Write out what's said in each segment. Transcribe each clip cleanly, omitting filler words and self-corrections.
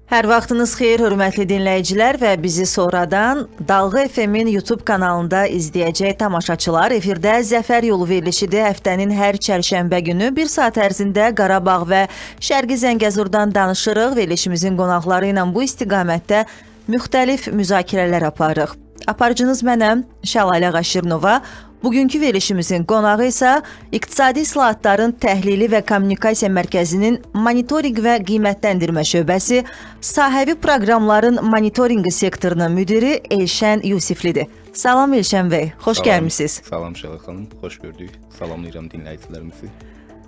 Hər vaxtınız xeyir, hörmətli dinləyicilər və bizi sonradan Dalğa FM-in YouTube kanalında izləyəcək tamaşaçılar. Efirdə Zəfər yolu verilişidir. Həftənin hər çərşənbə günü 1 saat ərzində Qarabağ və Şərqi Zəngəzurdan danışırıq. Verilişimizin qonaqları ilə bu istiqamətdə müxtəlif müzakirələr aparırıq. Aparıcınız mənəm, Şəlalə Qaşirnova. Bugünkü verilişimizin qonağı isə İqtisadi İslahatların Təhlili və Kommunikasiya Mərkəzinin Monitorinq və Qiymətləndirmə şöbəsi, sahəvi proqramların monitorinqi sektorunun müdiri Elşən Yusiflidir. Salam Elşən bəy, xoş gəlmisiniz. Salam Şəlalə xanım, xoş gördük. Salamlayıram dinləyicilərimizi.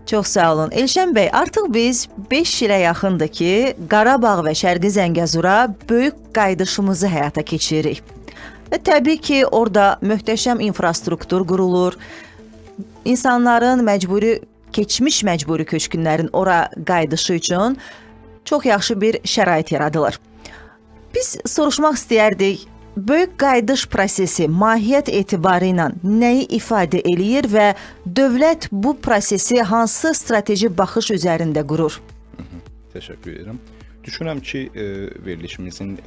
Çox sağ olun. Elşən bəy, artıq biz 5 ilə yaxındır ki, Qarabağ və Şərqi Zəngəzura böyük qayıdışımızı həyata keçiririk. Və təbii ki, orada möhtəşəm infrastruktur qurulur. İnsanların keçmiş məcburi köçkünlərin ora qayıdışı üçün çox yaxşı bir şərait yaradılır. Biz soruşmaq istəyərdik, böyük qayıdış prosesi mahiyyət etibarı ilə nəyi ifadə eləyir və dövlət bu prosesi hansı strateji baxış üzərində qurur? Təşəkkür edirəm. Düşünürəm ki, verilişimizin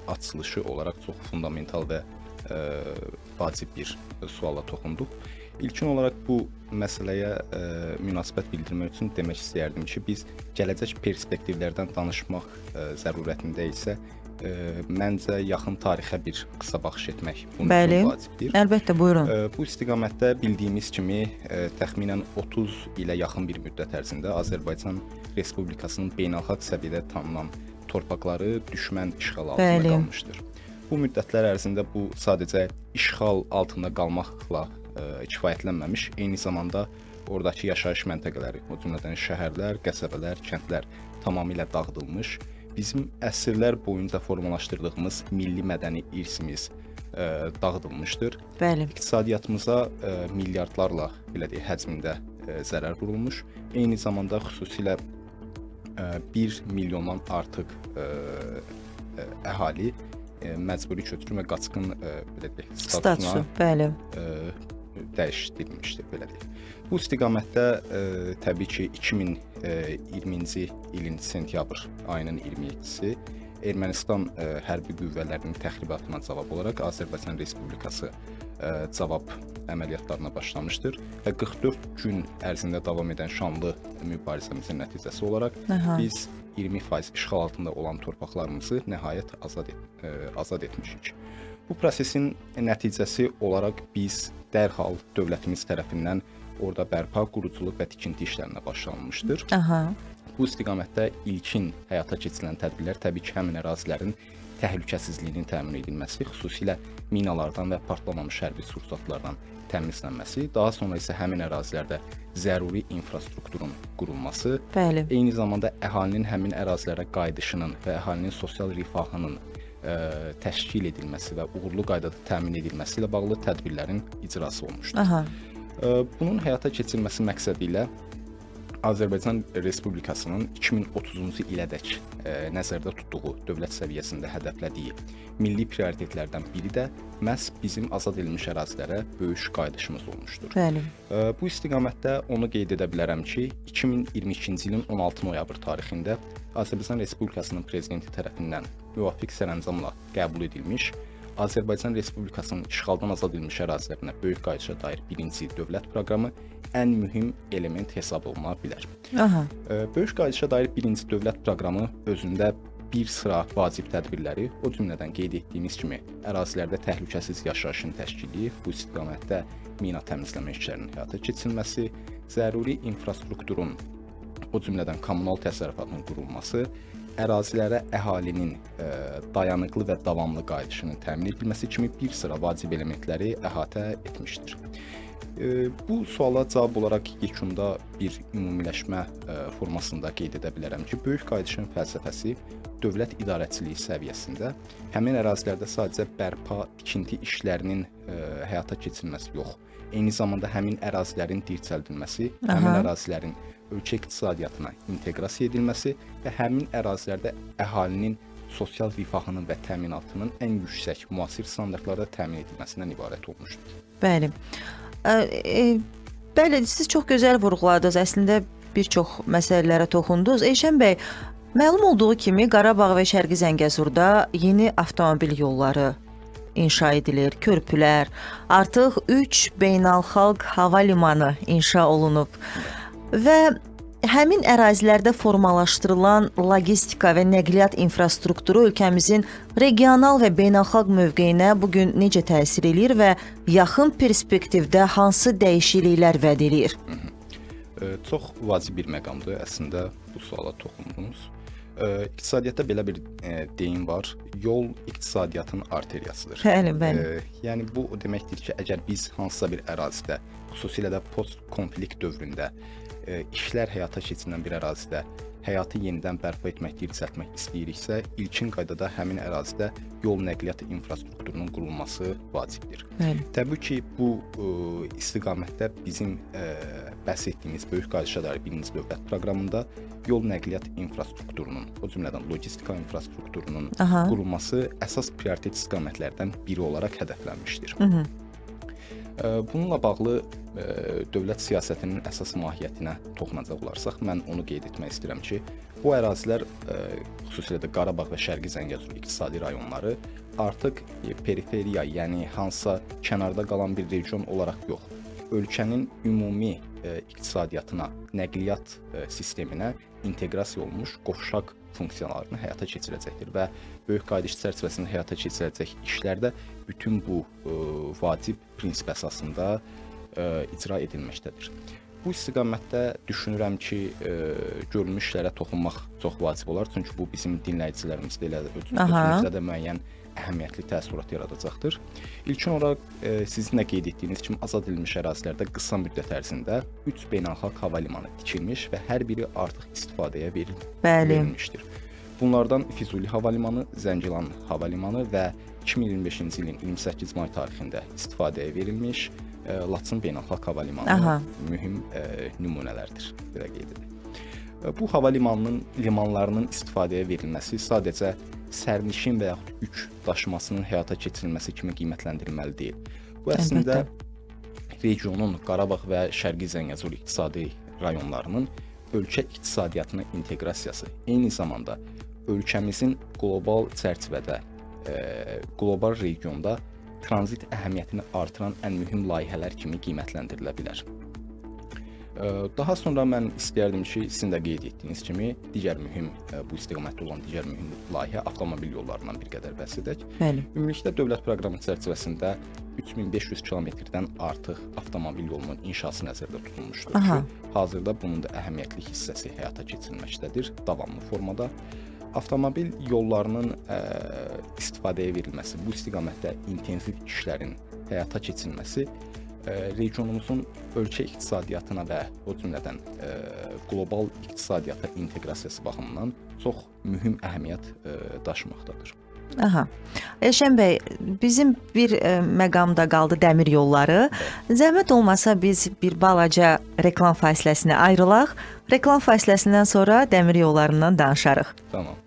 açılışı olaraq çox fundamental və vacib bir suala toxunduq. İlkin olaraq bu məsələyə münasibət bildirmək üçün demək istəyərdim ki, biz gələcək perspektivlərdən danışmaq zərurətində isə məncə yaxın tarixə bir qısa baxış etmək bunun üçün vacibdir. Əlbəttə, buyurun. Bu istiqamətdə bildiyimiz kimi təxminən 30 ilə yaxın bir müddət ərzində Azərbaycan Respublikasının beynəlxalq səviyyədə tanınan torpaqları düşmən işğal altında qalmışdır. Bu müddətlər ərzində bu sadəcə işğal altında qalmaqla kifayətlənməmiş, eyni zamanda oradakı yaşayış məntəqələri, o cümlədən şəhərlər, qəsəbələr, kəndlər tamamilə dağıdılmış, bizim əsrlər boyunca formalaşdırdığımız milli mədəni irsimiz dağıdılmışdır. Bəli. İqtisadiyyatımıza milyardlarla belə deyək, həcmində zərər vurulmuş. Eyni zamanda xüsusilə 1 milyondan artıq əhali məcburi köçkün və qaçqın belə deyək, statusuna dəyişdirilmişdir, belə deyək. Bu istiqamətdə təbii ki 2020-ci ilin sentyabr ayının 27-si Ermənistan hərbi qüvvələrinin təxribatına cavab olaraq Azərbaycan Respublikası cavab əməliyyatlarına başlamışdır və 44 gün ərzində davam edən şanlı mübarizəmizin nəticəsi olaraq biz 20% işğal altında olan torpaqlarımızı nəhayət azad etmişik. Bu prosesin nəticəsi olaraq biz dərhal dövlətimiz tərəfindən orada bərpa, quruculuq və tikinti işlərinə başlanılmışdır. Bu istiqamətdə ilkin həyata keçirilən tədbirlər təbii ki, həmin ərazilərin təhlükəsizliyinin təmin edilməsi, xüsusilə minalardan və partlamamış hərbi sursatlardan təmizlənməsi, daha sonra isə həmin ərazilərdə zəruri infrastrukturun qurulması, eyni zamanda əhalinin həmin ərazilərə qayıdışının və əhalinin sosial rifahının təşkil edilməsi və uğurlu qaydada təmin edilməsi ilə bağlı tədbirlərin icrası olmuşdur. Bunun həyata keçirilməsi məqsədi ilə Azərbaycan Respublikasının 2030-cu ilədək nəzərdə tutduğu dövlət səviyyəsində hədəflədiyi milli prioritetlərdən biri də məhz bizim azad edilmiş ərazilərə böyük qayıdışımız olmuşdur. Bu istiqamətdə onu qeyd edə bilərəm ki, 2022-ci ilin 16 noyabr tarixində Azərbaycan Respublikasının prezidenti tərəfindən müvafiq sərəncamla qəbul edilmiş Azərbaycan Respublikasının işğaldan azad edilmiş ərazilərinə böyük qayıdışa dair birinci dövlət proqramı ən mühüm element hesab oluna bilər. Böyük qayıdışa dair birinci dövlət proqramı özündə bir sıra vacib tədbirləri, o cümlədən qeyd etdiyimiz kimi ərazilərdə təhlükəsiz yaşayışın təşkili, bu istiqamətdə mina təmizləmə işlərinin həyata keçirilməsi, zəruri infrastrukturun, o cümlədən kommunal təsərrüfatın qurulması, ərazilərə əhalinin dayanıqlı və davamlı qayıdışının təmin edilməsi kimi bir sıra vacib elementləri əhatə etmişdir. Bu suala cavab olaraq yekunda bir ümumiləşmə formasında qeyd edə bilərəm ki, böyük qayıdışın fəlsəfəsi dövlət idarəçiliyi səviyyəsində həmin ərazilərdə sadəcə bərpa, tikinti işlərinin həyata keçirilməsi yox, eyni zamanda həmin ərazilərin dirçəldilməsi, həmin ərazilərin ölkə iqtisadiyyatına inteqrasiya edilməsi və həmin ərazilərdə əhalinin sosial rifahının və təminatının ən yüksək müasir standartlarda təmin edilməsindən ibarət olmuşdur. Bəli. Bəli, siz çox gözəl vurğuladınız. Əslində bir çox məsələlərə toxundunuz. Elşən bəy, Məlum olduğu kimi Qarabağ və Şərqi Zəngəzurda yeni avtomobil yolları inşa edilir, körpülər, artıq 3 beynəlxalq hava limanı inşa olunub və həmin ərazilərdə formalaşdırılan logistika və nəqliyyat infrastrukturu ölkəmizin regional və beynəlxalq mövqeyinə bu gün necə təsir eləyir və yaxın perspektivdə hansı dəyişikliklər vəd edir? Çox vacib bir məqamdır əslində bu suala toxundunuz. İqtisadiyyatda belə bir deyim var, yol iqtisadiyyatın arteriyasıdır. Bəli. Yəni bu o deməkdir ki, əgər biz hansısa bir ərazidə, xüsusilə də post-konflikt dövründə işlər həyata keçirilən bir ərazidə həyatı yenidən bərpa etmək, dirçəltmək istəyiriksə, ilkin qaydada həmin ərazidə yol nəqliyyat infrastrukturunun qurulması vacibdir. Bəli. Təbii ki, bu istiqamətdə bizim bəhs etdiyimiz Böyük Qayıdışa dair birinci dövlət proqramında yol nəqliyyat infrastrukturunun, o cümlədən logistika infrastrukturunun qurulması əsas prioritet istiqamətlərdən biri olaraq hədəflənmişdir. Bununla bağlı dövlət siyasətinin əsas mahiyyətinə toxunacaq olarsaq, mən onu qeyd etmək istəyirəm ki, bu ərazilər, xüsusilə də Qarabağ və Şərqi Zəngəzur iqtisadi rayonları artıq periferiya, yəni hansısa kənarda qalan bir region olaraq yox, ölkənin ümumi iqtisadiyyatına, nəqliyyat sisteminə inteqrasiya olmuş qovşaq funksiyalarını həyata keçirəcəkdir və Böyük Qayıdış çərçivəsində həyata keçiriləcək işlərdə bütün bu vacib prinsip əsasında icra edilməkdədir. Bu istiqamətdə düşünürəm ki, görülmüş işlərə toxunmaq çox vacib olar, çünki bu bizim dinləyicilərimizdə elə özümüzdə də müəyyən əhəmiyyətli təəssürat yaradacaqdır. İlkin olaraq sizin də qeyd etdiyiniz kimi azad edilmiş ərazilərdə qısa müddət ərzində 3 beynəlxalq hava limanı tikilmiş və hər biri artıq istifadəyə verilmişdir. Bunlardan Füzuli hava limanı, Zəngilan hava limanı və 2025-ci ilin 28 may tarixində istifadəyə verilmiş Laçın beynəlxalq hava limanı mühüm nümunələrdir, belə qeyd edək. Bu hava limanlarının istifadəyə verilməsi sadəcə sərnişin və yaxud yük daşımasının həyata keçirilməsi kimi qiymətləndirilməli deyil. Bu əslində regionun Qarabağ və Şərqi Zəngəzur iqtisadi rayonlarının ölkə iqtisadiyyatına inteqrasiyası, eyni zamanda ölkəmizin qlobal çərçivədə, qlobal regionda tranzit əhəmiyyətini artıran ən mühüm layihələr kimi qiymətləndirilə bilər. Daha sonra mən istəyərdim ki, sizin də qeyd etdiyiniz kimi, digər mühüm, bu istiqamətdə olan digər mühüm layihə avtomobil yollarından bir qədər bəhs edək. Ümumilikdə dövlət proqramı çərçivəsində 3500 kilometrdən artıq avtomobil yolunun inşası nəzərdə tutulmuşdur ki, hazırda bunun da əhəmiyyətli hissəsi həyata keçirilməkdədir, davamlı formada. Avtomobil yollarının istifadəyə verilməsi, bu istiqamətdə intensiv işlərin həyata keçirilməsi regionumuzun ölkə iqtisadiyyatına və o cümlədən qlobal iqtisadiyyata inteqrasiyası baxımından çox mühüm əhəmiyyət daşımaqdadır. Elşən bəy, bizim bir məqamda qaldı dəmir yolları. Zəhmət olmasa biz bir balaca reklam fasiləsinə ayrılaq. Reklam fasiləsindən sonra dəmir yollarından danışarıq. Tamam.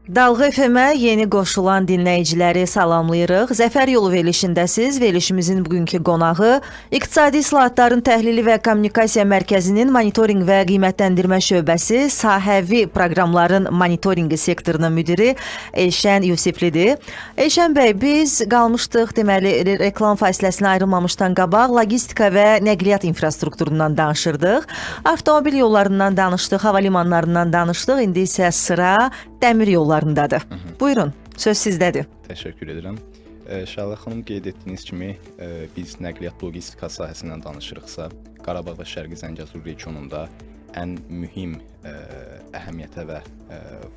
Dalğa FM-ə yeni qoşulan dinləyiciləri salamlayırıq. Zəfər yolu verilişindəsiz. Verilişimizin bugünkü qonağı İqtisadi İslahatların Təhlili və Kommunikasiya Mərkəzinin Monitorinq və Qiymətləndirmə şöbəsi sahəvi proqramların monitorinqi sektorunun müdiri Elşən Yusiflidir. Elşən bəy, biz qalmışdıq, deməli, reklam fasiləsinə ayrılmamışdan qabaq logistika və nəqliyyat infrastrukturundan danışırdıq. Avtomobil yollarından danışdıq, hava limanlarından danışdıq. İndi isə sıra dəmir yollarındadır. Buyurun, söz sizdədir. Təşəkkür edirəm. Şəhla xanım qeyd etdiyiniz kimi, biz nəqliyyat logistika sahəsindən danışırıqsa, Qarabağ və Şərqi Zəngəzur regionunda ən mühüm əhəmiyyətə və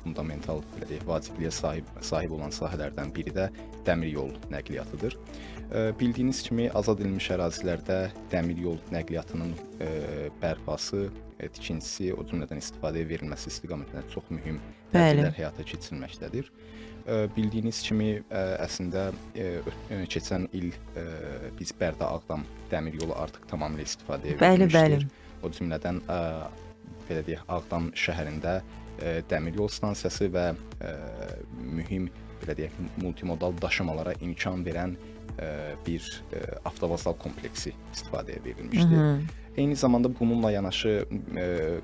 fundamental vacibliyə sahib olan sahələrdən biri də dəmir yol nəqliyyatıdır. Bildiyiniz kimi, azad edilmiş ərazilərdə dəmir yol nəqliyyatının bərpası, tikintisi, o cümlədən istifadəyə verilməsi istiqamətində çox mühüm tədbirlər həyata keçirilməkdədir. Bildiyiniz kimi, əslində keçən il biz Bərdə-Ağdam dəmir yolu artıq tamamilə istifadəyə verilmişdir. O cümlədən belə deyək, Ağdam şəhərində dəmir yol stansiyası və mühüm belə deyək, multimodal daşımalara imkan verən bir avtovağzal kompleksi istifadəyə verilmişdir. Eyni zamanda bununla yanaşı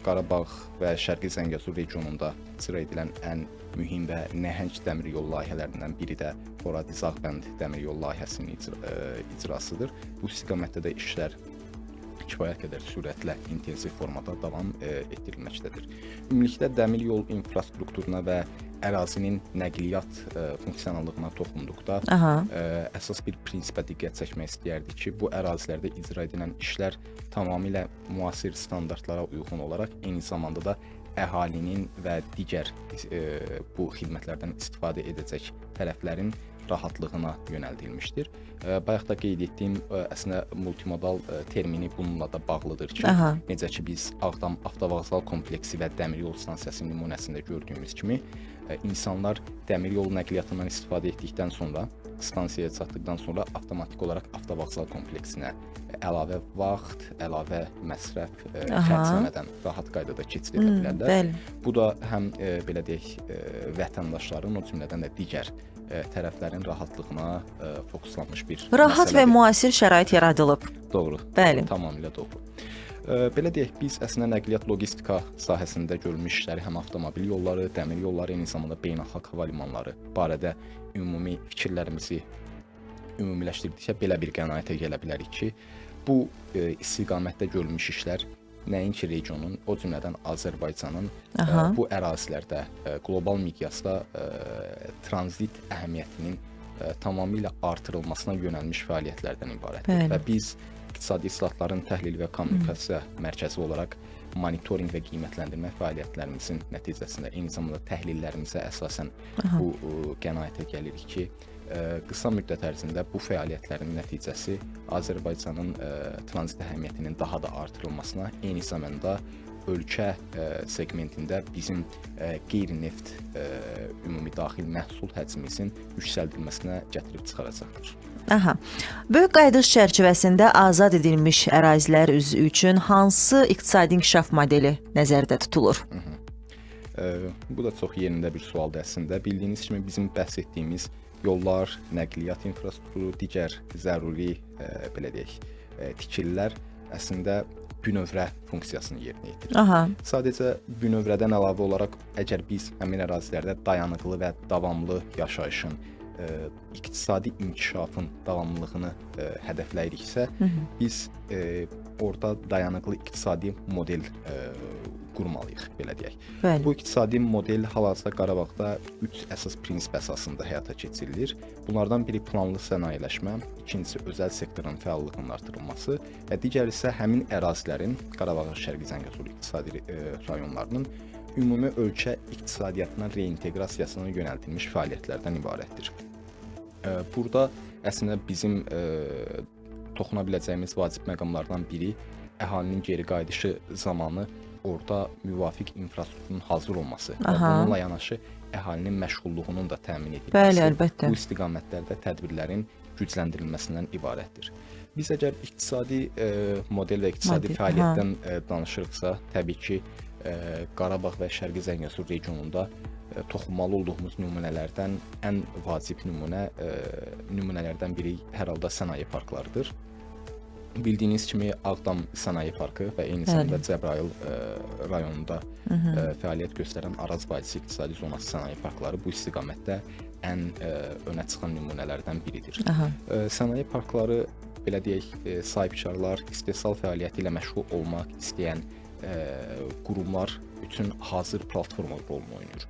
Qarabağ və Şərqi Zəngəzur regionunda icra edilən ən mühüm və nəhəng dəmir yol layihələrindən biri də Horadiz-Ağbənd dəmir yol layihəsinin icrasıdır. Bu istiqamətdə də işlər kifayət qədər sürətlə, intensiv formada davam etdirilməkdədir. Ümumilikdə dəmir yol infrastrukturuna və ərazinin nəqliyyat funksionallığına toxunduqda əsas bir prinsipə diqqət çəkmək istəyərdik ki, bu ərazilərdə icra edilən işlər tamamilə müasir standartlara uyğun olaraq eyni zamanda da əhalinin və digər bu xidmətlərdən istifadə edəcək tərəflərin rahatlığına yönəldilmişdir. Bayaq da qeyd etdiyim əslində multimodal termini bununla da bağlıdır ki, necə ki biz Ağdam avtovağzal kompleksi və dəmir yol stansiyası nümunəsində gördüyümüz kimi insanlar dəmir yol nəqliyyatından istifadə etdikdən sonra, stansiyaya çatdıqdan sonra avtomatik olaraq avtovağzal kompleksinə əlavə vaxt, əlavə məsrəf xərcləmədən rahat qaydada keçid edə bilərlər. Bu da həm belə deyək, vətəndaşların, o cümlədən də digər tərəflərin rahatlığına fokuslanmış bir rahat və müasir şərait yaradılıb. Doğru. Bəli. Tamamilə doğru. Belə deyək, biz əslində nəqliyyat logistika sahəsində görülmüş işləri, həm avtomobil yolları, dəmir yolları, eyni zamanda beynəlxalq hava limanları barədə ümumi fikirlərimizi ümumiləşdirdikcə belə bir qənaətə gələ bilərik ki, bu istiqamətdə görülmüş işlər nəinki regionun, o cümlədən Azərbaycanın bu ərazilərdə qlobal miqyasda tranzit əhəmiyyətinin tamamilə artırılmasına yönəlmiş fəaliyyətlərdən ibarətdir. Və biz İqtisadi İslahatların Təhlil və Kommunikasiya Mərkəzi olaraq monitorinq və qiymətləndirmə fəaliyyətlərimizin nəticəsində, eyni zamanda təhlillərimizə əsasən bu qənaətə gəlirik ki, qısa müddət ərzində bu fəaliyyətlərin nəticəsi Azərbaycanın tranzit əhəmiyyətinin daha da artırılmasına, eyni zamanda ölkə segmentində bizim qeyri-neft ümumi daxil məhsul həcmimizin yüksəldilməsinə gətirib çıxaracaqdır. Böyük qayıdış çərçivəsində azad edilmiş ərazilər üçün hansı iqtisadi inkişaf modeli nəzərdə tutulur? Bu da çox yerində bir sualdır əslində. Bildiyiniz kimi bizim bəhs etdiyimiz yollar, nəqliyyat infrastrukturu, digər zəruri belə deyək, tikililər əslində bünövrə funksiyasını yerinə yetirir. Sadəcə bünövrədən əlavə olaraq əgər biz həmin ərazilərdə dayanıqlı və davamlı yaşayışın, iqtisadi inkişafın davamlılığını hədəfləyiriksə, biz orada dayanıqlı iqtisadi model qurmalıyıq, belə deyək. Bu iqtisadi model hal-hazırda Qarabağda 3 əsas prinsip əsasında həyata keçirilir. Bunlardan biri planlı sənayeləşmə, ikincisi özəl sektorun fəallığının artırılması və digər isə həmin ərazilərin, Qarabağ, Şərqi Zəngəzur iqtisadi rayonlarının ümumi ölkə iqtisadiyyatına reinteqrasiyasına yönəldilmiş fəaliyyətlərdən ibarətdir. Burada əslində bizim toxuna biləcəyimiz vacib məqamlardan biri əhalinin geri qayıdışı zamanı orada müvafiq infrastrukturun hazır olması və bununla yanaşı əhalinin məşğulluğunun da təmin edilməsi. Bəli, əlbəttə. Bu istiqamətlərdə tədbirlərin gücləndirilməsindən ibarətdir. Biz əgər iqtisadi model və iqtisadi fəaliyyətdən danışırıqsa, təbii ki, Qarabağ və Şərqi Zəngəzur regionunda toxunmalı olduğumuz nümunələrdən ən vacib nümunələrdən biri hər halda sənaye parklarıdır. Bildiyiniz kimi Ağdam Sənaye Parkı və eyni zamanda Cəbrayıl rayonunda fəaliyyət göstərən Araz Vadisi İqtisadi Zonası sənaye parkları bu istiqamətdə ən önə çıxan nümunələrdən biridir. Sənaye parkları, belə deyək, sahibkarlar, istehsal fəaliyyəti ilə məşğul olmaq istəyən qurumlar üçün hazır platforma rolunu oynayır.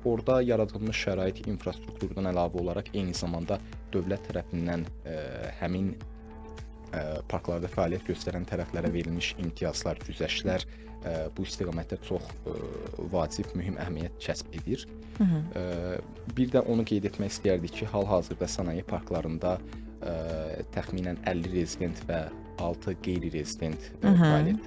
Orada yaradılmış şərait infrastrukturdan əlavə olaraq eyni zamanda dövlət tərəfindən həmin parklarda fəaliyyət göstərən tərəflərə verilmiş imtiyazlar, güzəştlər bu istiqamətdə çox vacib, mühüm əhəmiyyət kəsb edir. Bir də onu qeyd etmək istəyərdik ki, hal-hazırda sənaye parklarında təxminən 50 rezident və 6 qeyri-rezident fəaliyyət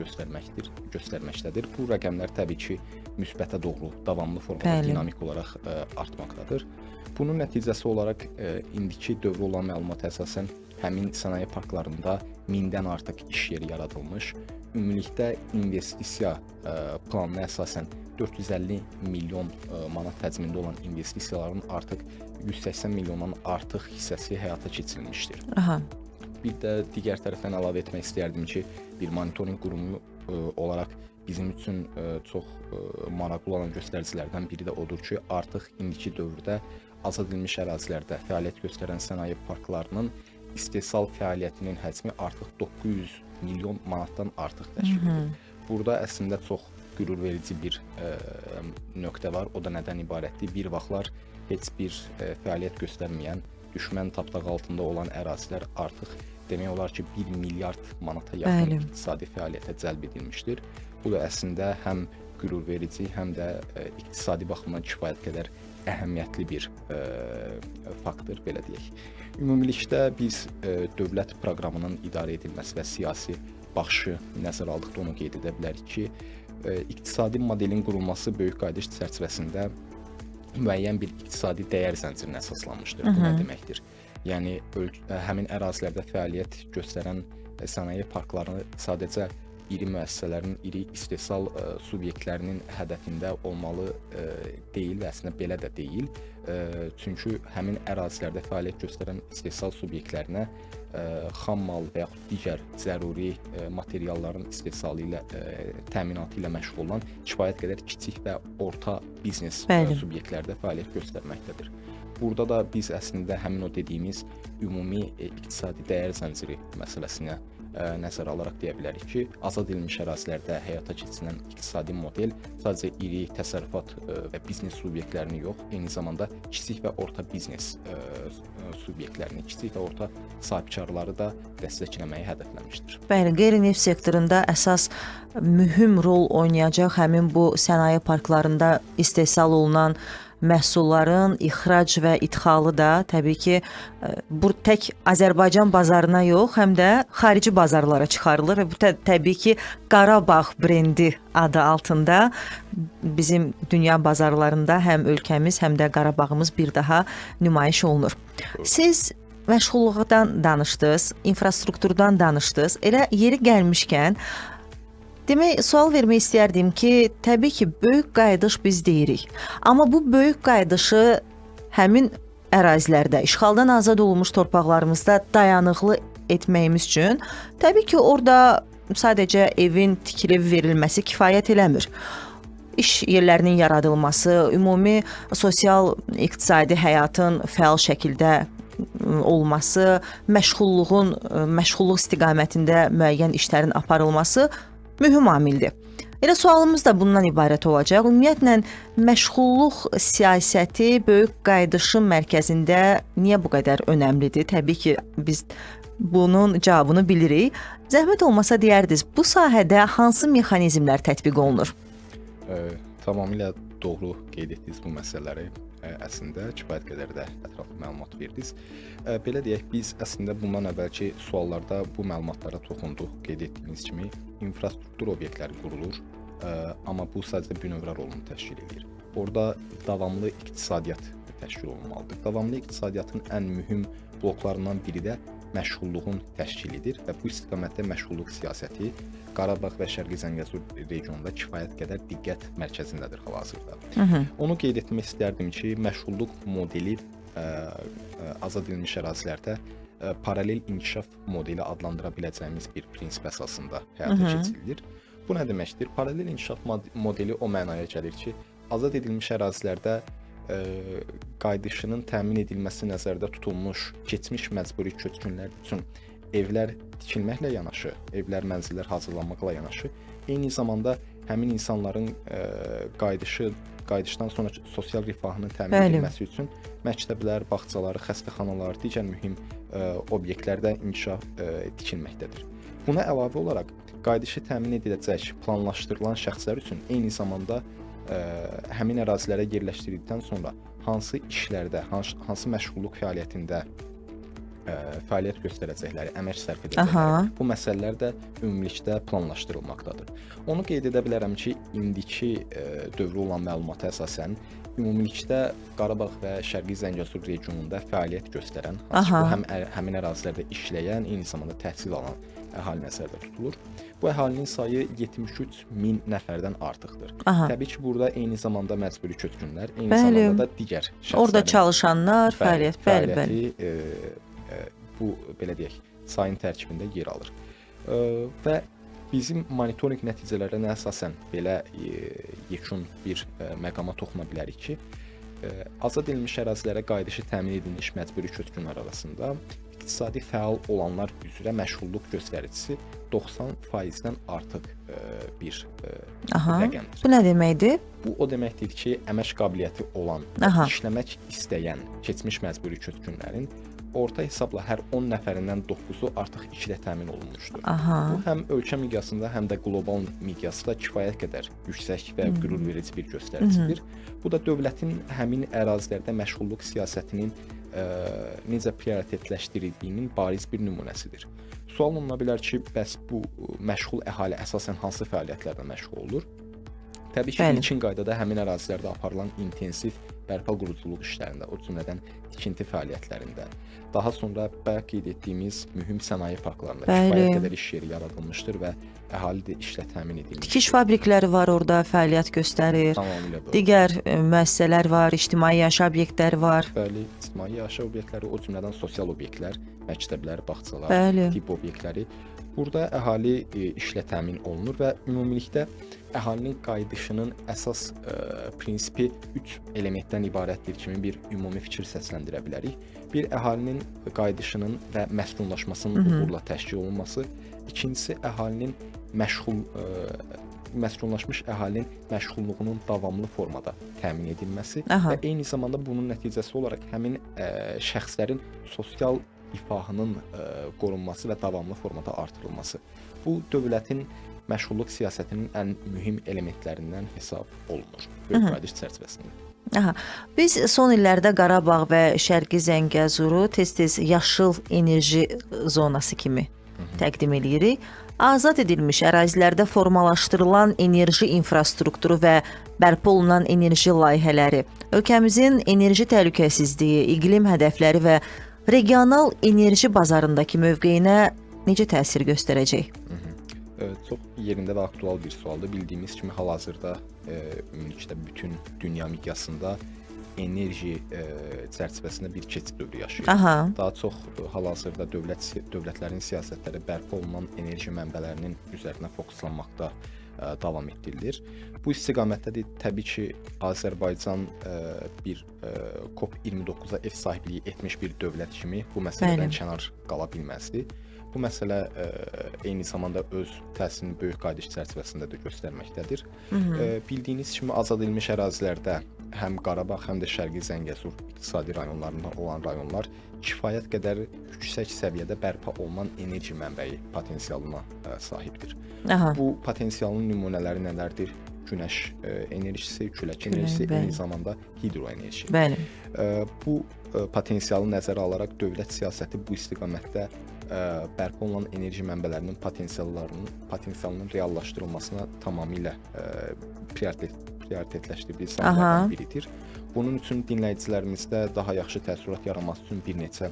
göstərməkdədir. Bu rəqəmlər təbii ki, müsbətə doğru davamlı formada dinamik olaraq artmaqdadır. Bunun nəticəsi olaraq indiki dövrə olan məlumata əsasən həmin sənaye parklarında 1000-dən artıq iş yeri yaradılmış, ümumilikdə investisiya planına əsasən 450 milyon manat həcmində olan investisiyaların artıq 180 milyondan artıq hissəsi həyata keçirilmişdir. Bir də digər tərəfdən əlavə etmək istəyərdim ki, bir monitorinq qurumu olaraq bizim üçün çox maraqlı olan göstəricilərdən biri də odur ki, artıq indiki dövrdə azad edilmiş ərazilərdə fəaliyyət göstərən sənaye parklarının istehsal fəaliyyətinin həcmi artıq 900 milyon manatdan artıq təşkil edir. Burada əslində çox qürurverici bir nöqtə var. O da nədən ibarətdir? Bir vaxtlar heç bir fəaliyyət göstərməyən, düşmən tapdağı altında olan ərazilər artıq demək olar ki, 1 milyard manata yaxın iqtisadi fəaliyyətə cəlb edilmişdir. Bu da əslində həm qürurverici, həm də iqtisadi baxımdan kifayət qədər əhəmiyyətli bir faktor, belə deyək. Ümumilikdə biz dövlət proqramının idarə edilməsi və siyasi baxışı nəzərə aldıqda onu qeyd edə bilərik ki, iqtisadi modelin qurulması böyük qayıdış çərçivəsində müəyyən bir iqtisadi dəyər zəncirinə əsaslanmışdır. Bu nə deməkdir? Yəni, həmin ərazilərdə fəaliyyət göstərən sənaye parklarını sadəcə iri müəssisələrin, iri istehsal subyektlərinin hədəfində olmalı deyil və əslində belə də deyil. Çünki həmin ərazilərdə fəaliyyət göstərən istehsal subyektlərinə xam mal və yaxud digər zəruri materialların istehsalı ilə, təminatı ilə məşğul olan kifayət qədər kiçik və orta biznes subyektlərdə fəaliyyət göstərməkdədir. Burada da biz əslində həmin o dediyimiz ümumi iqtisadi dəyər zənciri məsələsinə nəzərə alaraq deyə bilərik ki, azad edilmiş ərazilərdə həyata keçirilən iqtisadi model sadəcə iri təsərrüfat və biznes subyektlərini yox, eyni zamanda kiçik və orta biznes subyektlərini, kiçik və orta sahibkarları da dəstəkləməyi hədəfləmişdir. Bəli, qeyri-neft sektorunda əsas mühüm rol oynayacaq həmin bu sənaye parklarında istehsal olunan məhsulların ixrac və idxalı da təbii ki, bu tək Azərbaycan bazarına yox, həm də xarici bazarlara çıxarılır və bu təbii ki, Qarabağ brendi adı altında bizim dünya bazarlarında həm ölkəmiz, həm də Qarabağımız bir daha nümayiş olunur. Siz məşğulluqdan danışdınız, infrastrukturdan danışdınız. Elə yeri gəlmişkən, demək, sual vermək istərdim ki, təbii ki, böyük qayıdış biz deyirik. Amma bu böyük qayıdışı həmin ərazilərdə, işğaldan azad olunmuş torpaqlarımızda dayanıqlı etməyimiz üçün, təbii ki, orada sadəcə evin tikilib verilməsi kifayət eləmir. İş yerlərinin yaradılması, ümumi sosial-iqtisadi həyatın fəal şəkildə olması, məşğulluq istiqamətində müəyyən işlərin aparılması mühüm amildir. Elə sualımız da bundan ibarət olacaq. Ümumiyyətlə, məşğulluq siyasəti böyük qayıdışın mərkəzində niyə bu qədər önəmlidir? Təbii ki, biz bunun cavabını bilirik. Zəhmət olmasa deyərdiniz, bu sahədə hansı mexanizmlər tətbiq olunur? Tamamilə doğru qeyd etdiniz bu məsələləri. Əslində kifayət qədər də ətraflı məlumat verdiniz. Belə deyək, biz əslində bundan əvvəlki suallarda bu məlumatlara toxunduq. Qeyd etdiyiniz kimi infrastruktur obyektləri qurulur, amma bu sadəcə bünövrə rolunu təşkil edir. Orada davamlı iqtisadiyyat təşkil olunmalıdır. Davamlı iqtisadiyyatın ən mühüm bloklarından biri də məşğulluğun təşkilidir və bu istiqamətdə məşğulluq siyasəti Qarabağ və Şərqi Zəngəzur regionunda kifayət qədər diqqət mərkəzindədir hal-hazırda. Onu qeyd etmək istərdim ki, məşğulluq modeli azad edilmiş ərazilərdə paralel inkişaf modeli adlandıra biləcəyimiz bir prinsip əsasında həyata keçirilir. Bu nə deməkdir? Paralel inkişaf modeli o mənaya gəlir ki, azad edilmiş ərazilərdə qayıdışının təmin edilməsi nəzərdə tutulmuş keçmiş məcburi köçkünlər üçün evlər tikilməklə yanaşı, evlər, mənzillər hazırlanmaqla yanaşı, eyni zamanda həmin insanların qayıdışdan sonra sosial rifahının təmin edilməsi üçün məktəblər, bağçalar, xəstəxanalar, digər mühüm obyektlərdə inkişaf tikilməkdədir. Buna əlavə olaraq qayıdışı təmin ediləcək planlaşdırılan şəxslər üçün eyni zamanda həmin ərazilərə yerləşdirildikdən sonra hansı işlərdə, hansı məşğulluq fəaliyyətində fəaliyyət göstərəcəkləri, əmək sərf edəcəkləri bu məsələlər də ümumilikdə planlaşdırılmaqdadır. Onu qeyd edə bilərəm ki, indiki dövrə olan məlumata əsasən ümumilikdə Qarabağ və Şərqi Zəngəzur regionunda fəaliyyət göstərən, həmin ərazilərdə işləyən, eyni zamanda təhsil alan əhali nəzərdə tutulur. Bu əhalinin sayı 73 min nəfərdən artıqdır. Təbii ki, burada eyni zamanda məcburi köçkünlər, eyni zamanda da digər şəxslərin orada çalışanlar, fəaliyyəti bu belə deyək, sayın tərkibində yer alır. Və bizim monitorinq nəticələrinə əsasən belə yekun bir məqama toxuna bilərik ki, azad edilmiş ərazilərə qayıdışı təmin edilmiş məcburi köçkünlər arasında iqtisadi fəal olanlar üzrə məşğulluq göstəricisi 90%-dən artıq bir rəqəmdir. Bu nə deməkdir? Bu o deməkdir ki, əmək qabiliyyəti olan, işləmək istəyən keçmiş məcburi köçkünlərin orta hesabla hər 10 nəfərindən 9-u artıq işlə təmin olunmuşdur. Bu həm ölkə miqyasında, həm də qlobal miqyasda kifayət qədər yüksək və qürurverici bir göstəricidir. Bu da dövlətin həmin ərazilərdə məşğulluq siyasətinin necə prioritetləşdirildiyinin bariz bir nümunəsidir. Sual oluna bilər ki, bəs bu məşğul əhali əsasən hansı fəaliyyətlərlə məşğul olur? Təbii ki, ilkin qaydada həmin ərazilərdə aparılan intensiv bərpa quruculuq işlərində, o cümlədən tikinti fəaliyyətlərində, daha sonra bayaq qeyd etdiyimiz mühüm sənaye parklarında kifayət qədər iş yeri yaradılmışdır və əhali də işlə təmin edilmişdir. Tikiş fabrikləri var orada, fəaliyyət göstərir. Tamamilə doğru. Digər müəssisələr var, ictimai yaşayış obyektləri var. Bəli, ictimai yaşayış obyektləri, o cümlədən sosial obyektlər, məktəblər, bağçalar, tibb obyektləri. Burada əhali işlə təmin olunur və ümumilikdə əhalinin qayıdışının əsas prinsipi 3 elementdən ibarətdir kimi bir ümumi fikir səsləndirə bilərik. Bir, əhalinin qayıdışının və məskunlaşmasının uğurla təşkil olunması. İkincisi, əhalinin məskunlaşmış əhalinin məşğulluğunun davamlı formada təmin edilməsi və eyni zamanda bunun nəticəsi olaraq həmin şəxslərin sosial ifahının qorunması və davamlı formada artırılması. Bu, dövlətin məşğulluq siyasətinin ən mühüm elementlərindən hesab olunur böyük qayıdış çərçivəsində. Biz son illərdə Qarabağ və Şərqi Zəngəzuru tez-tez yaşıl enerji zonası kimi təqdim edirik. Azad edilmiş ərazilərdə formalaşdırılan enerji infrastrukturu və bərpa olunan enerji layihələri ölkəmizin enerji təhlükəsizliyi, iqlim hədəfləri və regional enerji bazarındakı mövqeyinə necə təsir göstərəcək? Çox yerində və aktual bir sualdır. Bildiyimiz kimi hal-hazırda ümumilikdə bütün dünya miqyasında enerji çərçivəsində bir keçid dövrü yaşayır. Daha çox hal-hazırda dövlətlərin siyasətləri bərpa olunan enerji mənbələrinin üzərinə fokuslanmaqda davam etdirilir. Bu istiqamətdə də təbii ki, Azərbaycan bir COP29-a ev sahibliyi etmiş bir dövlət kimi bu məsələdən kənar qala bilməzdi. Bu məsələ eyni zamanda öz təsirini böyük qayıdış çərçivəsində də göstərməkdədir. Bildiyiniz kimi azad edilmiş ərazilərdə həm Qarabağ, həm də Şərqi Zəngəzur iqtisadi rayonlarında olan rayonlar kifayət qədər yüksək səviyyədə bərpa olunan enerji mənbəyi potensialına sahibdir. Bu potensialın nümunələri nələrdir? Günəş enerjisi, külək enerjisi, eyni zamanda hidroenerji. Bu potensialı nəzərə alaraq dövlət siyasəti bu istiqamətdə bərpa olunan enerji mənbələrinin potensialının reallaşdırılmasına tamamilə prioritetləşdirdiyi sahələrdən biridir. Bunun üçün dinləyicilərimizdə daha yaxşı təəssürat yaranması üçün bir neçə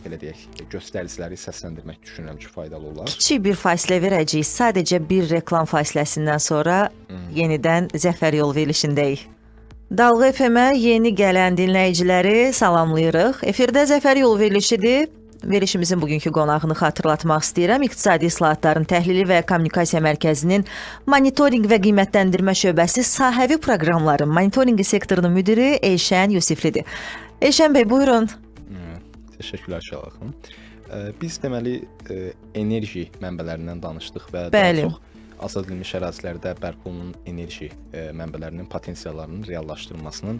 belə deyək, göstəriciləri səsləndirmək düşünürəm ki, faydalı olar. Kiçik bir fasilə verəcəyik. Sadəcə bir reklam fasiləsindən sonra yenidən Zəfər yol verilişindəyik. Dalğa FM-ə yeni gələn dinləyiciləri salamlayırıq. Efirdə Zəfər yol verilişidir. Verilişimizin bugünkü qonağını xatırlatmaq istəyirəm. İqtisadi İslahatların Təhlili və Kommunikasiya Mərkəzinin Monitorinq və Qiymətləndirmə şöbəsi sahəvi proqramların monitorinqi sektorunun müdiri Elşən Yusiflidir. Elşən bəy, buyurun. Təşəkkürlər Şəlax xanım. Biz deməli enerji mənbələrindən danışdıq və daha çox azad edilmiş ərazilərdə bərpa olunan enerji mənbələrinin potensiallarının reallaşdırılmasının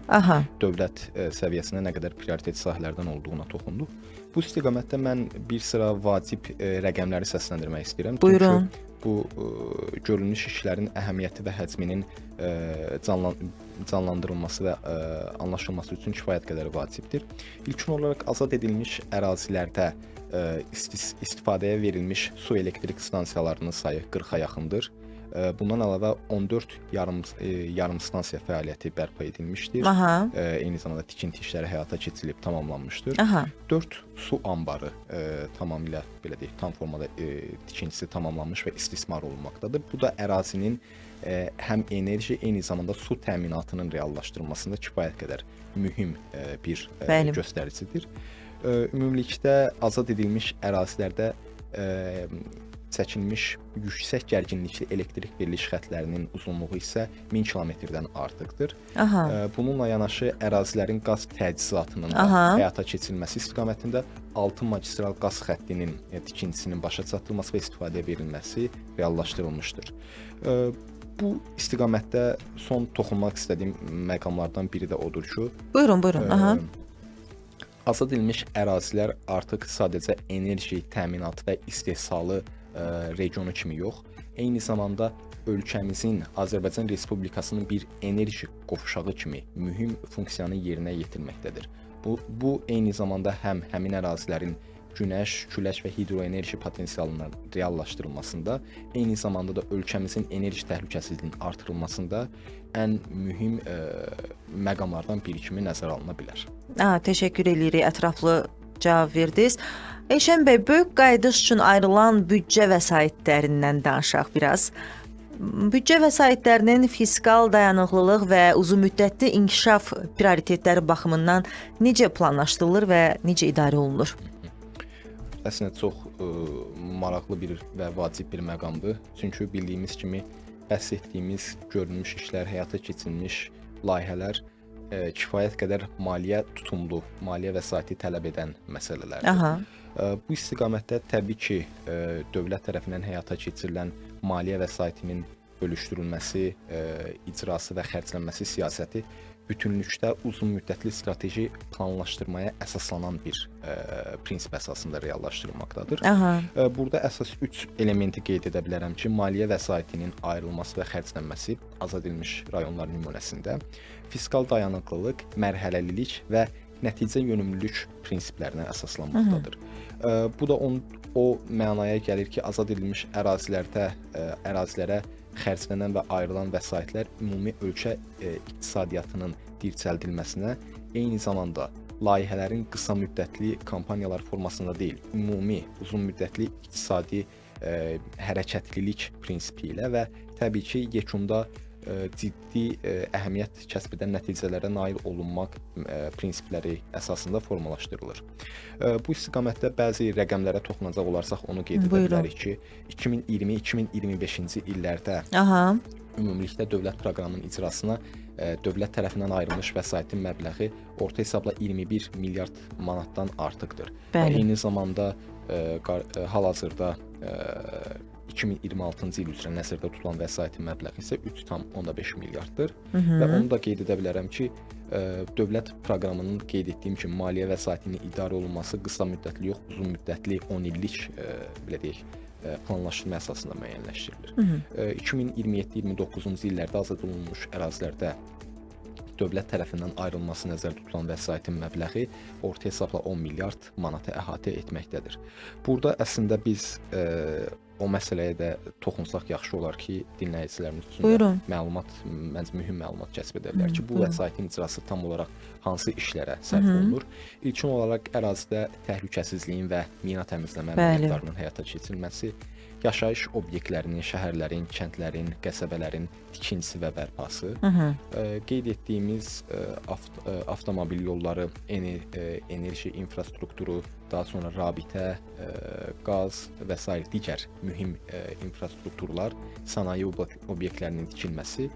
dövlət səviyyəsində nə qədər prioritet sahələrdən olduğuna toxunduq. Bu istiqamətdə mən bir sıra vacib rəqəmləri səsləndirmək istəyirəm. Buyurun. Çünki bu görülmüş işlərin əhəmiyyəti və həcminin canlandırılması və anlaşılması üçün kifayət qədər vacibdir. İlkin olaraq azad edilmiş ərazilərdə istifadəyə verilmiş su elektrik stansiyalarının sayı 40-a yaxındır. Bundan əlavə 14 yarım stansiya fəaliyyəti bərpa edilmişdir. Eyni zamanda tikinti işləri həyata keçirilib tamamlanmışdır. 4 su anbarı tamamilə belə deyək, tam formada tikintisi tamamlanmış və istismar olunmaqdadır. Bu da ərazinin həm enerji, eyni zamanda su təminatının reallaşdırılmasında kifayət qədər mühüm bir göstəricidir. Ümumilikdə azad edilmiş ərazilərdə çəkilmiş yüksək gərginlikli elektrik veriliş xəttlərinin uzunluğu isə 1000 kilometrdən artıqdır. Bununla yanaşı ərazilərin qaz təchizatının həyata keçirilməsi istiqamətində 6 magistral qaz xəttinin tikintisinin başa çatdırılması və istifadəyə verilməsi reallaşdırılmışdır. Bu istiqamətdə son toxunmaq istədiyim məqamlardan biri də odur ki, buyurun. Azad edilmiş ərazilər artıq sadəcə enerji təminatı və istehsalı regionu kimi yox, eyni zamanda ölkəmizin, Azərbaycan Respublikasının bir enerji qovşağı kimi mühüm funksiyanı yerinə yetirməkdədir. Bu eyni zamanda həm həmin ərazilərin günəş, külək və hidroenerji potensialının reallaşdırılmasında, eyni zamanda da ölkəmizin enerji təhlükəsizliyinin artırılmasında ən mühüm məqamlardan biri kimi nəzərə alına bilər. Təşəkkür edirik, ətraflı cavab verdiniz. Elşən bəy, böyük qayıdış üçün ayrılan büdcə vəsaitlərindən danışaq biraz. Büdcə vəsaitlərinin fiskal dayanıqlılıq və uzunmüddətli inkişaf prioritetləri baxımından necə planlaşdırılır və necə idarə olunur? Əslində çox maraqlı bir və vacib bir məqamdır. Çünki bildiyimiz kimi bəhs etdiyimiz görülmüş işlər, həyata keçirilmiş layihələr kifayət qədər maliyyə tutumlu, maliyyə vəsaiti tələb edən məsələlərdir. Bu istiqamətdə təbii ki, dövlət tərəfindən həyata keçirilən maliyyə vəsaitinin bölüşdürülməsi, icrası və xərclənməsi siyasəti bütünlükdə uzunmüddətli strateji planlaşdırmaya əsaslanan bir prinsip əsasında reallaşdırılmaqdadır. Burada əsas 3 elementi qeyd edə bilərəm ki, maliyyə vəsaitinin ayrılması və xərclənməsi azad edilmiş rayonlar nümunəsində fiskal dayanıqlılıq, mərhələlilik və nəticə yönümlülük prinsiplərinə əsaslanmaqdadır. Bu da o mənaya gəlir ki, azad edilmiş ərazilərə xərclənən və ayrılan vəsaitlər ümumi ölkə iqtisadiyyatının dirçəldilməsinə, eyni zamanda layihələrin qısa müddətli kampaniyalar formasında deyil, ümumi uzun müddətli iqtisadi hərəkətlilik prinsipi ilə və təbii ki, yekunda ciddi əhəmiyyət kəsb edən nəticələrə nail olunmaq prinsipləri əsasında formalaşdırılır. Bu istiqamətdə bəzi rəqəmlərə toxunacaq olarsaq onu qeyd edə bilərik ki, 2020-2025-ci illərdə ümumilikdə dövlət proqramının icrasına dövlət tərəfindən ayrılmış vəsaitin məbləği orta hesabla 21 milyard manatdan artıqdır. Eyni zamanda hal-hazırda 2026-cı il üzrə nəzərdə tutulan vəsaitin məbləği isə 3,5 milyarddır. Və onu da qeyd edə bilərəm ki, dövlət proqramının qeyd etdiyim kimi maliyyə vəsaitinin idarə olunması qısa müddətli yox, uzun müddətli 10 illik belə deyək, planlaşdırma əsasında müəyyənləşdirilir. 2027-29-cu illərdə azad olunmuş ərazilərdə dövlət tərəfindən ayrılması nəzərdə tutulan vəsaitin məbləği orta hesabla 10 milyard manatı əhatə etməkdədir. Burada əslində biz o məsələyə də toxunsaq yaxşı olar ki, dinləyicilərimiz üçün məlumat, məncə mühüm məlumat kəsb edə bilər ki, bu vəsaitin icrası tam olaraq hansı işlərə sərf olunur. İlkin olaraq ərazidə təhlükəsizliyin və mina təmizləmə əməliyyatlarının həyata keçirilməsi, yaşayış obyektlərinin, şəhərlərin, kəndlərin, qəsəbələrin tikintisi və bərpası, qeyd etdiyimiz avtomobil yolları, enerji infrastrukturu, daha sonra rabitə, qaz və s. digər mühüm infrastrukturlar, sənaye obyektlərinin tikilməsi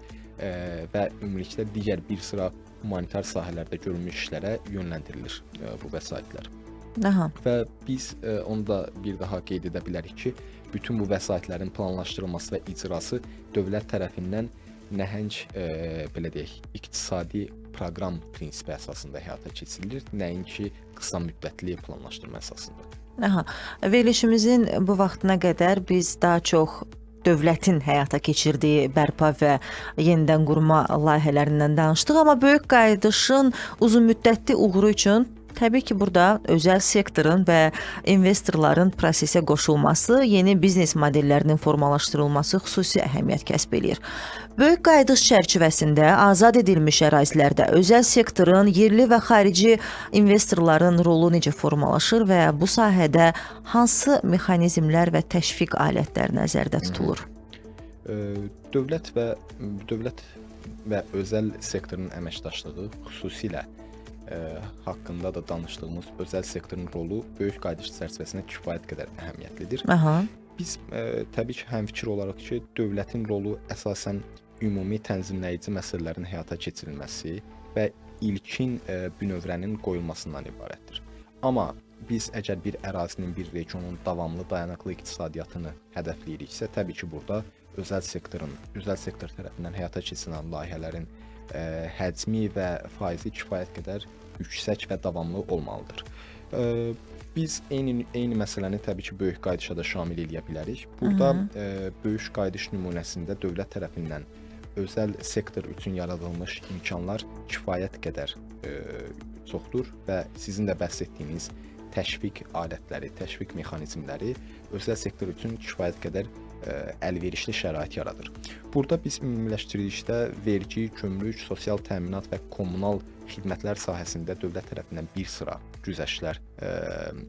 və ümumilikdə digər bir sıra humanitar sahələrdə görülmüş işlərə yönləndirilir bu vəsaitlər. Və biz onu da bir daha qeyd edə bilərik ki, bütün bu vəsaitlərin planlaşdırılması və icrası dövlət tərəfindən nəhəng, belə deyək, iqtisadi proqram prinsipi əsasında həyata keçirilir, nəinki qısa müddətli planlaşdırma əsasında. Verilişimizin bu vaxtına qədər biz daha çox dövlətin həyata keçirdiyi bərpa və yenidən qurma layihələrindən danışdıq, amma böyük qayıdışın uzunmüddətli uğuru üçün təbii ki, burada özəl sektorun və investorların prosesə qoşulması, yeni biznes modellərinin formalaşdırılması xüsusi əhəmiyyət kəsb edir. Böyük qayıdış çərçivəsində azad edilmiş ərazilərdə özəl sektorun, yerli və xarici investorların rolu necə formalaşır və bu sahədə hansı mexanizmlər və təşviq alətləri nəzərdə tutulur? Dövlət və özəl sektorun əməkdaşlığı xüsusilə haqqında da danışdığımız özəl sektorun rolu böyük qayıdış çərçivəsində kifayət qədər əhəmiyyətlidir. Biz təbii ki, həmfikir olaraq ki, dövlətin rolu əsasən ümumi tənzimləyici məsələlərin həyata keçirilməsi və ilkin bünövrənin qoyulmasından ibarətdir. Amma biz əgər bir ərazinin, bir regionun davamlı, dayanıqlı iqtisadiyyatını hədəfləyiriksə, təbii ki, burada özəl sektor tərəfindən həyata keçirilən layihələrin həcmi və faizi kifayət qədər yüksək və davamlı olmalıdır. Biz eyni məsələni təbii ki, böyük qayıdışa da şamil edə bilərik. Burada böyük qayıdış nümunəsində dövlət tərəfindən özəl sektor üçün yaradılmış imkanlar kifayət qədər çoxdur və sizin də bəhs etdiyiniz təşviq alətləri, təşviq mexanizmləri özəl sektor üçün kifayət qədər əlverişli şərait yaradır. Burada biz ümumiləşdirildikdə vergi, gömrük, sosial təminat və kommunal xidmətlər sahəsində dövlət tərəfindən bir sıra güzəştlər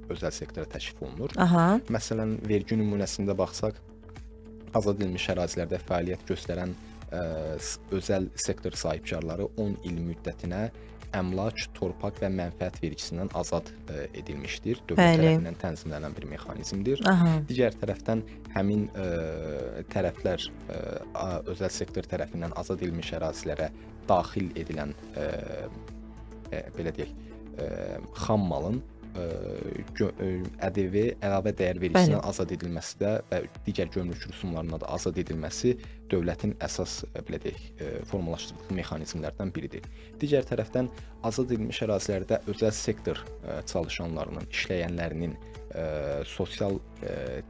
özəl sektora təklif olunur. Məsələn, vergi nümunəsində baxsaq, azad edilmiş ərazilərdə fəaliyyət göstərən özəl sektor sahibkarları 10 il müddətinə əmlak, torpaq və mənfəət vergisindən azad edilmişdir. Dövlət tərəfindən tənzimlənən bir mexanizmdir. Digər tərəfdən həmin tərəflər özəl sektor tərəfindən azad edilmiş ərazilərə daxil edilən belə deyək, xam malın ƏDV, əlavə dəyər vergisindən azad edilməsi də və digər gömrük rüsumlarına da azad edilməsi dövlətin əsas belə deyək, formalaşdırdığı mexanizmlərdən biridir. Digər tərəfdən azad edilmiş ərazilərdə özəl sektor çalışanlarının, işləyənlərinin sosial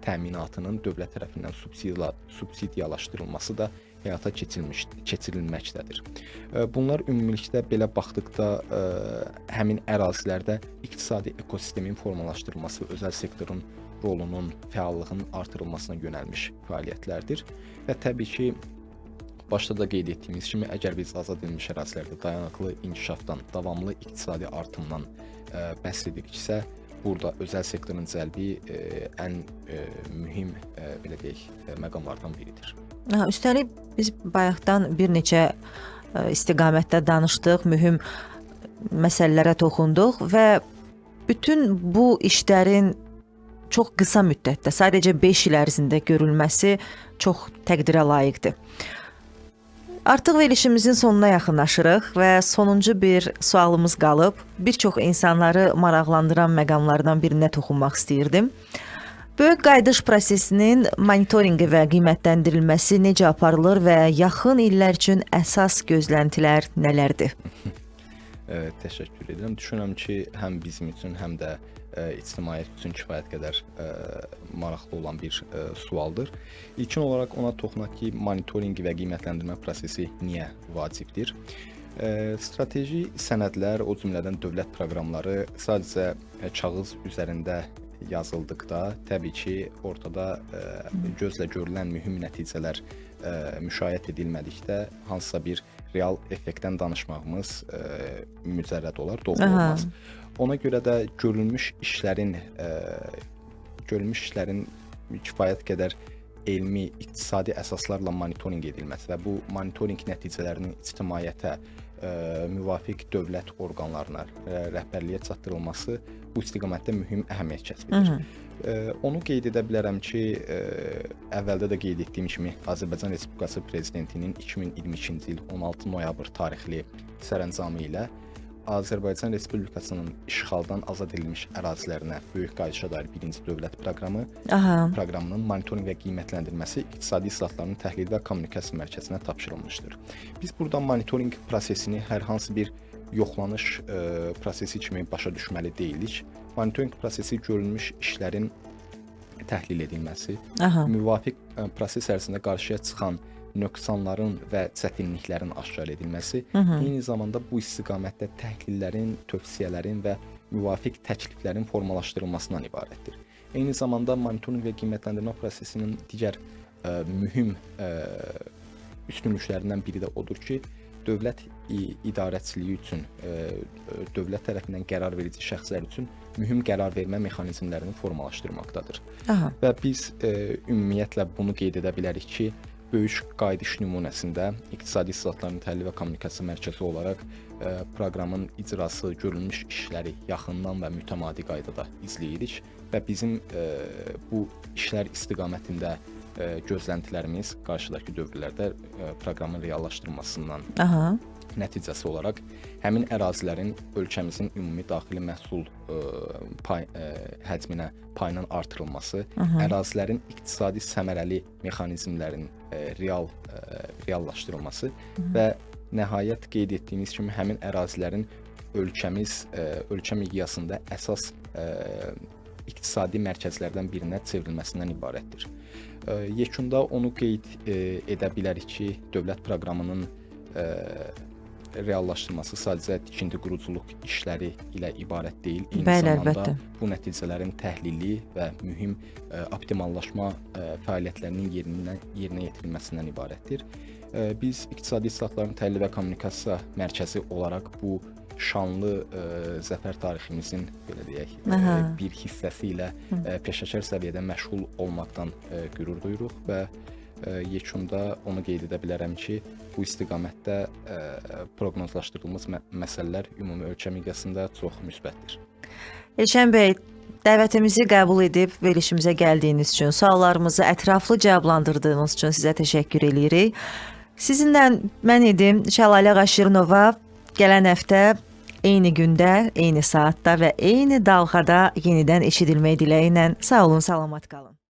təminatının dövlət tərəfindən subsidiyalaşdırılması da həyata keçirilməkdədir. Bunlar ümumilikdə belə baxdıqda həmin ərazilərdə iqtisadi ekosistemin formalaşdırılması, özəl sektorun rolunun, fəallığının artırılmasına yönəlmiş fəaliyyətlərdir və təbii ki, başda da qeyd etdiyimiz kimi, əgər biz azad edilmiş ərazilərdə dayanıqlı inkişafdan, davamlı iqtisadi artımdan bəhs ediriksə, burada özəl sektorun cəlbi ən mühüm belə deyək, məqamlardan biridir. Üstəlik, biz bayaqdan bir neçə istiqamətdə danışdıq, mühüm məsələlərə toxunduq və bütün bu işlərin çox qısa müddətdə, sadəcə 5 il ərzində görülməsi çox təqdirə layiqdir. Artıq verilişimizin sonuna yaxınlaşırıq və sonuncu bir sualımız qalıb. Bir çox insanları maraqlandıran məqamlardan birinə toxunmaq istəyirdim. Böyük qayıdış prosesinin monitorinqi və qiymətləndirilməsi necə aparılır və yaxın illər üçün əsas gözləntilər nələrdir? Təşəkkür edirəm. Düşünürəm ki, həm bizim üçün, həm də ictimaiyyət üçün kifayət qədər maraqlı olan bir sualdır. İlkin olaraq ona toxunaq ki, monitorinq və qiymətləndirmə prosesi niyə vacibdir? Strateji sənədlər, o cümlədən dövlət proqramları sadəcə kağız üzərində yazıldıqda, təbii ki, ortada gözlə görülən mühüm nəticələr müşahidə edilmədikdə hansısa bir real effektdən danışmağımız mücərrəd olar, doğru olmaz. Ona görə də görülmüş işlərin kifayət qədər elmi, iqtisadi əsaslarla monitorinq edilməsi və bu monitorinq nəticələrinin ictimaiyyətə, müvafiq dövlət orqanlarına, rəhbərliyə çatdırılması bu istiqamətdə mühüm əhəmiyyət kəsb edir. Onu qeyd edə bilərəm ki, əvvəldə də qeyd etdiyim kimi Azərbaycan Respublikası Prezidentinin 2022-ci il 16 noyabr tarixli sərəncamı ilə Azərbaycan Respublikasının işğaldan azad edilmiş ərazilərinə böyük qayıdışa dair birinci dövlət proqramının monitorinq və qiymətləndirməsi iqtisadi islahatların təhlil və kommunikasiya mərkəzinə tapşırılmışdır. Biz burada monitorinq prosesini hər hansı bir yoxlanış prosesi kimi başa düşməli deyilik. Monitorinq prosesi görülmüş işlərin təhlil edilməsi, Aha. müvafiq proses ərzində qarşıya çıxan nöqsanların və çətinliklərin aşkar edilməsi, eyni zamanda bu istiqamətdə təhlillərin, tövsiyələrin və müvafiq təkliflərin formalaşdırılmasından ibarətdir. Eyni zamanda monitorinq və qiymətləndirmə prosesinin digər mühüm üstünlüklərindən biri də odur ki, dövlət idarəçiliyi üçün, dövlət tərəfindən qərar verici şəxslər üçün mühüm qərar vermə mexanizmlərini formalaşdırmaqdadır. Aha. Və biz ümumiyyətlə bunu qeyd edə bilərik ki, böyük qayıdış nümunəsində İqtisadi İslahatların Təhlil və Kommunikasiya Mərkəzi olaraq proqramın icrası, görülmüş işləri yaxından və mütəmadi qaydada izləyirik və bizim bu işlər istiqamətində gözləntilərimiz qarşıdakı dövrlərdə proqramın reallaşdırılmasından nəticəsi olaraq həmin ərazilərin ölkəmizin ümumi daxili məhsul həcminə payının artırılması, ərazilərin iqtisadi səmərəli mexanizmlərin reallaşdırılması və nəhayət qeyd etdiyimiz kimi həmin ərazilərin ölkə miqyasında əsas iqtisadi mərkəzlərdən birinə çevrilməsindən ibarətdir. Yekunda onu qeyd edə bilərik ki, dövlət proqramının reallaşdırılması sadəcə tikinti quruculuq işləri ilə ibarət deyil. Eyni zamanda bu nəticələrin təhlili və mühüm optimallaşma fəaliyyətlərinin yerinə yetirilməsindən ibarətdir. Biz İqtisadi İslahatların Təhlil və Kommunikasiya Mərkəzi olaraq bu şanlı zəfər tariximizin belə deyək, bir hissəsi ilə peşəkar səviyyədə məşğul olmaqdan qürur duyuruq və yekunda onu qeyd edə bilərəm ki, bu istiqamətdə proqnozlaşdırılmış məsələlər ümumi ölkə miqyasında çox müsbətdir. Elşən bəy, dəvətimizi qəbul edib verilişimizə gəldiyiniz üçün, suallarımızı ətraflı cavablandırdığınız üçün sizə təşəkkür edirik. Sizinlə mən idim Şəlalə Qaşirinova. Gələn həftə eyni gündə, eyni saatda və eyni dalğada yenidən eşidilmək diləyi ilə sağ olun, salamat qalın.